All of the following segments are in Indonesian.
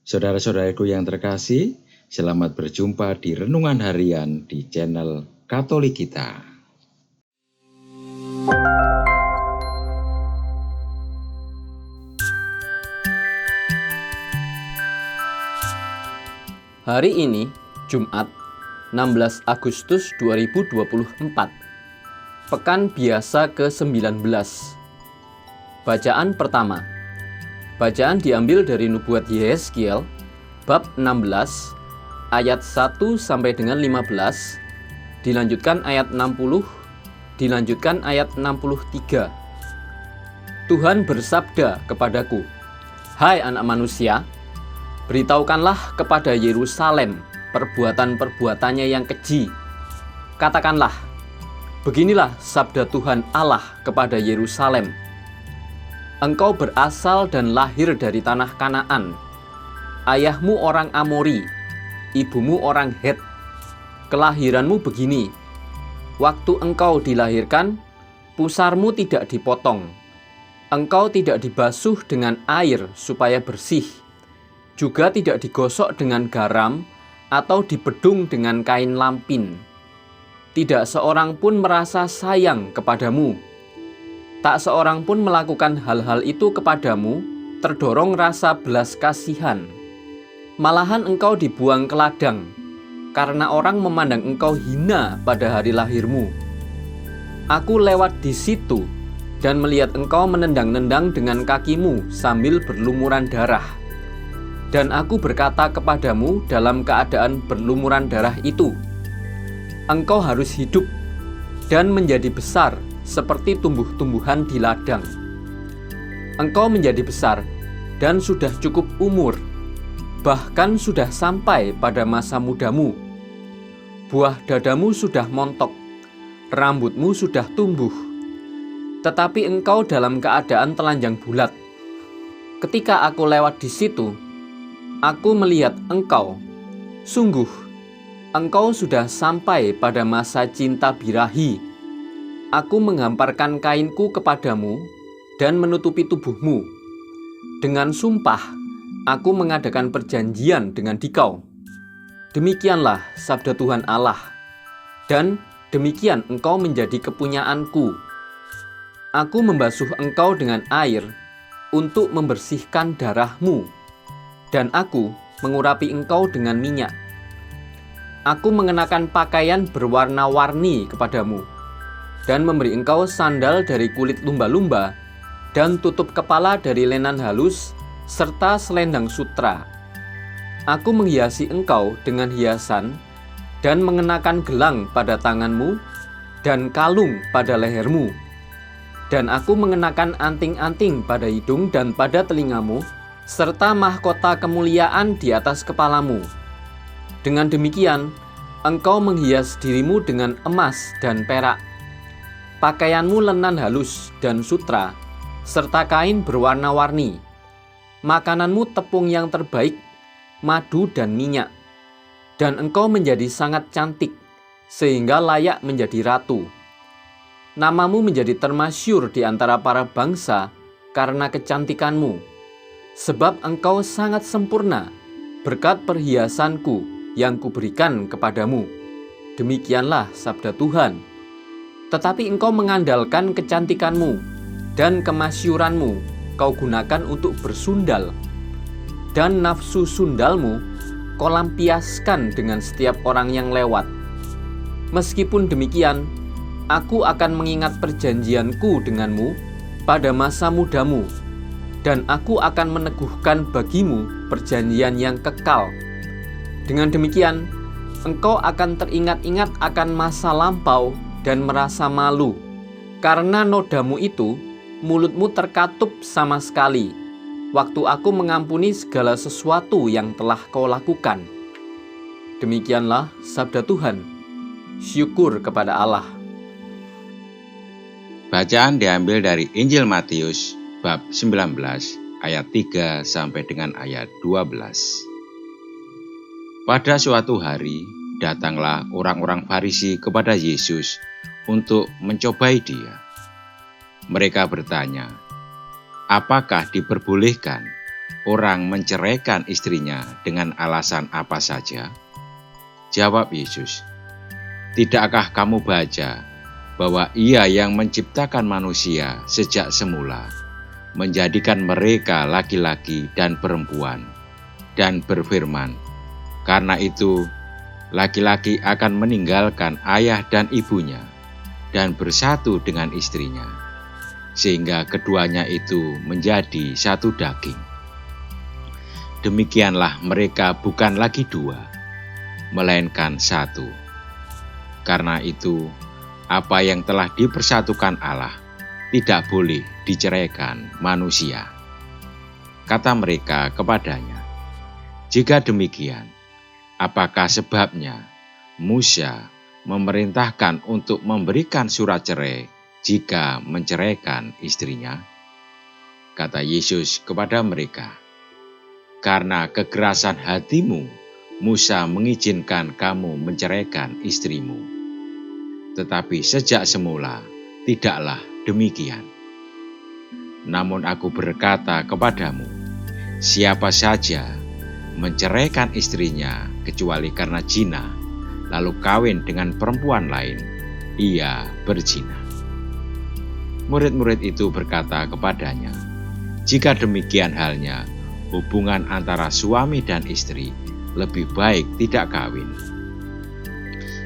Saudara-saudaraku yang terkasih, selamat berjumpa di Renungan Harian di channel Katolik kita. Hari ini, Jumat, 16 Agustus 2024, Pekan Biasa ke-19. Bacaan pertama. Bacaan diambil dari Nubuat Yehezkiel, bab 16, ayat 1 sampai dengan 15, dilanjutkan ayat 60, dilanjutkan ayat 63. Tuhan bersabda kepadaku, "Hai anak manusia, beritahukanlah kepada Yerusalem perbuatan-perbuatannya yang keji. Katakanlah, beginilah sabda Tuhan Allah kepada Yerusalem. Engkau berasal dan lahir dari tanah Kanaan. Ayahmu orang Amori, ibumu orang Het. Kelahiranmu begini. Waktu engkau dilahirkan, pusarmu tidak dipotong. Engkau tidak dibasuh dengan air supaya bersih. Juga tidak digosok dengan garam atau dibedung dengan kain lampin. Tidak seorang pun merasa sayang kepadamu. Tak seorang pun melakukan hal-hal itu kepadamu, terdorong rasa belas kasihan. Malahan engkau dibuang ke ladang, karena orang memandang engkau hina pada hari lahirmu. Aku lewat di situ dan melihat engkau menendang-nendang dengan kakimu sambil berlumuran darah. Dan aku berkata kepadamu dalam keadaan berlumuran darah itu, engkau harus hidup dan menjadi besar seperti tumbuh-tumbuhan di ladang. Engkau menjadi besar dan sudah cukup umur, bahkan sudah sampai pada masa mudamu. Buah dadamu sudah montok, rambutmu sudah tumbuh, tetapi engkau dalam keadaan telanjang bulat. Ketika aku lewat di situ, aku melihat engkau. Sungguh, engkau sudah sampai pada masa cinta birahi. Aku menghamparkan kainku kepadamu dan menutupi tubuhmu. Dengan sumpah, aku mengadakan perjanjian dengan dikau. Demikianlah sabda Tuhan Allah, dan demikian engkau menjadi kepunyaanku. Aku membasuh engkau dengan air untuk membersihkan darahmu, dan aku mengurapi engkau dengan minyak. Aku mengenakan pakaian berwarna-warni kepadamu, dan memberi engkau sandal dari kulit lumba-lumba, dan tutup kepala dari lenan halus, serta selendang sutra. Aku menghiasi engkau dengan hiasan, dan mengenakan gelang pada tanganmu, dan kalung pada lehermu. Dan aku mengenakan anting-anting pada hidung dan pada telingamu, serta mahkota kemuliaan di atas kepalamu. Dengan demikian, engkau menghias dirimu dengan emas dan perak. Pakaianmu lenan halus dan sutra, serta kain berwarna-warni. Makananmu tepung yang terbaik, madu dan minyak. Dan engkau menjadi sangat cantik, sehingga layak menjadi ratu. Namamu menjadi termasyur di antara para bangsa karena kecantikanmu. Sebab engkau sangat sempurna berkat perhiasanku yang kuberikan kepadamu. Demikianlah sabda Tuhan. Tetapi engkau mengandalkan kecantikanmu dan kemasyuranmu kau gunakan untuk bersundal. Dan nafsu sundalmu kau lampiaskan dengan setiap orang yang lewat. Meskipun demikian, aku akan mengingat perjanjianku denganmu pada masa mudamu, dan aku akan meneguhkan bagimu perjanjian yang kekal. Dengan demikian, engkau akan teringat-ingat akan masa lampau dan merasa malu. Karena nodamu itu, mulutmu terkatup sama sekali, waktu aku mengampuni segala sesuatu yang telah kau lakukan. Demikianlah sabda Tuhan. Syukur kepada Allah. Bacaan diambil dari Injil Matius, bab 19, ayat 3 sampai dengan ayat 12. Pada suatu hari, datanglah orang-orang Farisi kepada Yesus untuk mencobai dia. Mereka bertanya, apakah diperbolehkan orang menceraikan istrinya dengan alasan apa saja? Jawab Yesus, "Tidakkah kamu baca bahwa Ia yang menciptakan manusia sejak semula, menjadikan mereka laki-laki dan perempuan, dan berfirman, 'Karena itu, laki-laki akan meninggalkan ayah dan ibunya, dan bersatu dengan istrinya, sehingga keduanya itu menjadi satu daging.' Demikianlah mereka bukan lagi dua, melainkan satu. Karena itu, apa yang telah dipersatukan Allah tidak boleh diceraikan manusia." Kata mereka kepadanya, "Jika demikian, apakah sebabnya Musa memerintahkan untuk memberikan surat cerai jika menceraikan istrinya?" Kata Yesus kepada mereka, "Karena kekerasan hatimu, Musa mengizinkan kamu menceraikan istrimu. Tetapi sejak semula tidaklah demikian. Namun aku berkata kepadamu, siapa saja menceraikan istrinya kecuali karena zina, lalu kawin dengan perempuan lain, ia berzina." Murid-murid itu berkata kepadanya, "Jika demikian halnya, hubungan antara suami dan istri lebih baik tidak kawin."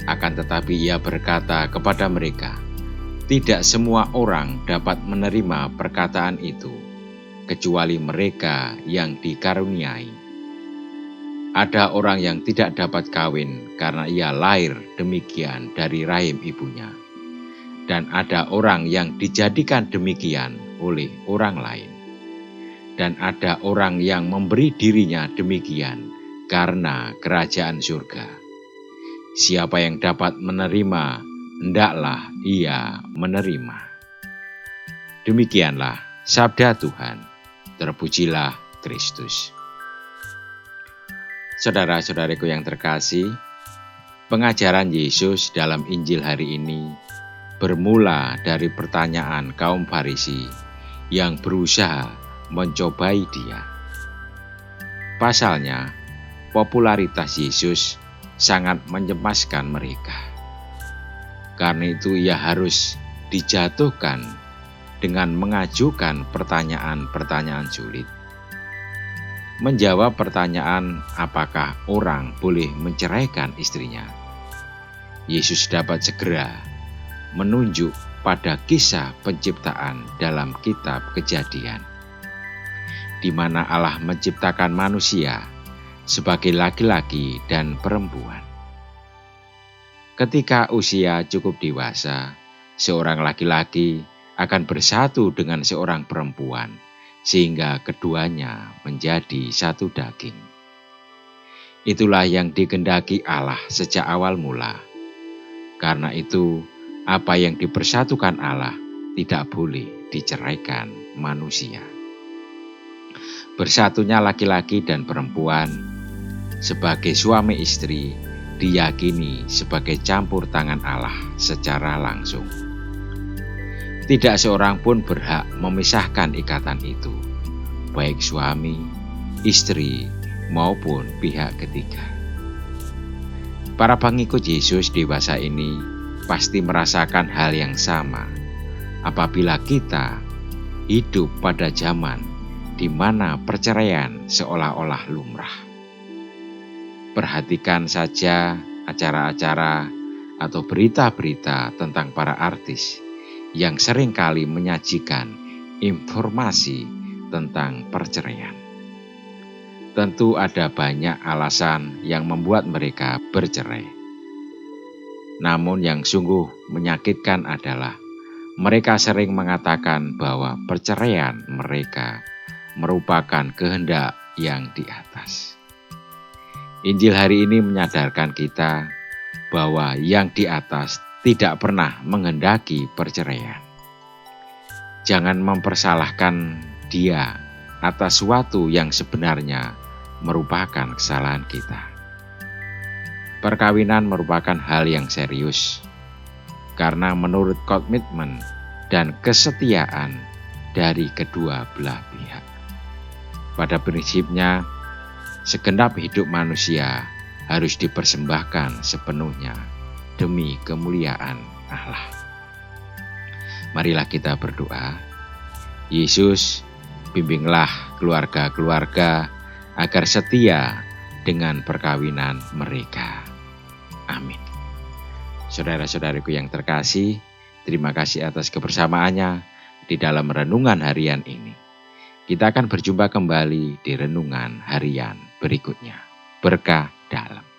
Akan tetapi ia berkata kepada mereka, "Tidak semua orang dapat menerima perkataan itu, kecuali mereka yang dikaruniai. Ada orang yang tidak dapat kawin karena ia lahir demikian dari rahim ibunya, dan ada orang yang dijadikan demikian oleh orang lain, dan ada orang yang memberi dirinya demikian karena kerajaan surga. Siapa yang dapat menerima, hendaklah ia menerima." Demikianlah sabda Tuhan. Terpujilah Kristus. Saudara-saudariku yang terkasih, pengajaran Yesus dalam Injil hari ini bermula dari pertanyaan kaum Farisi yang berusaha mencobai Dia. Pasalnya, popularitas Yesus sangat mencemaskan mereka. Karena itu ia harus dijatuhkan dengan mengajukan pertanyaan-pertanyaan sulit. Menjawab pertanyaan apakah orang boleh menceraikan istrinya, Yesus dapat segera menunjuk pada kisah penciptaan dalam kitab Kejadian, di mana Allah menciptakan manusia sebagai laki-laki dan perempuan. Ketika usia cukup dewasa, seorang laki-laki akan bersatu dengan seorang perempuan, sehingga keduanya menjadi satu daging. Itulah yang dikehendaki Allah sejak awal mula. Karena itu, apa yang dipersatukan Allah tidak boleh diceraikan manusia. Bersatunya laki-laki dan perempuan sebagai suami istri diyakini sebagai campur tangan Allah secara langsung. Tidak seorang pun berhak memisahkan ikatan itu, baik suami, istri, maupun pihak ketiga. Para pengikut Yesus dewasa ini pasti merasakan hal yang sama apabila kita hidup pada zaman di mana perceraian seolah-olah lumrah. Perhatikan saja acara-acara atau berita-berita tentang para artis yang seringkali menyajikan informasi tentang perceraian. Tentu ada banyak alasan yang membuat mereka bercerai. Namun yang sungguh menyakitkan adalah mereka sering mengatakan bahwa perceraian mereka merupakan kehendak yang di atas. Injil hari ini menyadarkan kita bahwa yang di atas tidak pernah menghendaki perceraian. Jangan mempersalahkan Dia atas sesuatu yang sebenarnya merupakan kesalahan kita. Perkawinan merupakan hal yang serius, karena menurut komitmen dan kesetiaan dari kedua belah pihak. Pada prinsipnya, segenap hidup manusia harus dipersembahkan sepenuhnya demi kemuliaan Allah. Marilah kita berdoa. Yesus, bimbinglah keluarga-keluarga agar setia dengan perkawinan mereka. Amin. Saudara-saudariku yang terkasih, terima kasih atas kebersamaannya di dalam renungan harian ini. Kita akan berjumpa kembali di renungan harian berikutnya. Berkah dalam.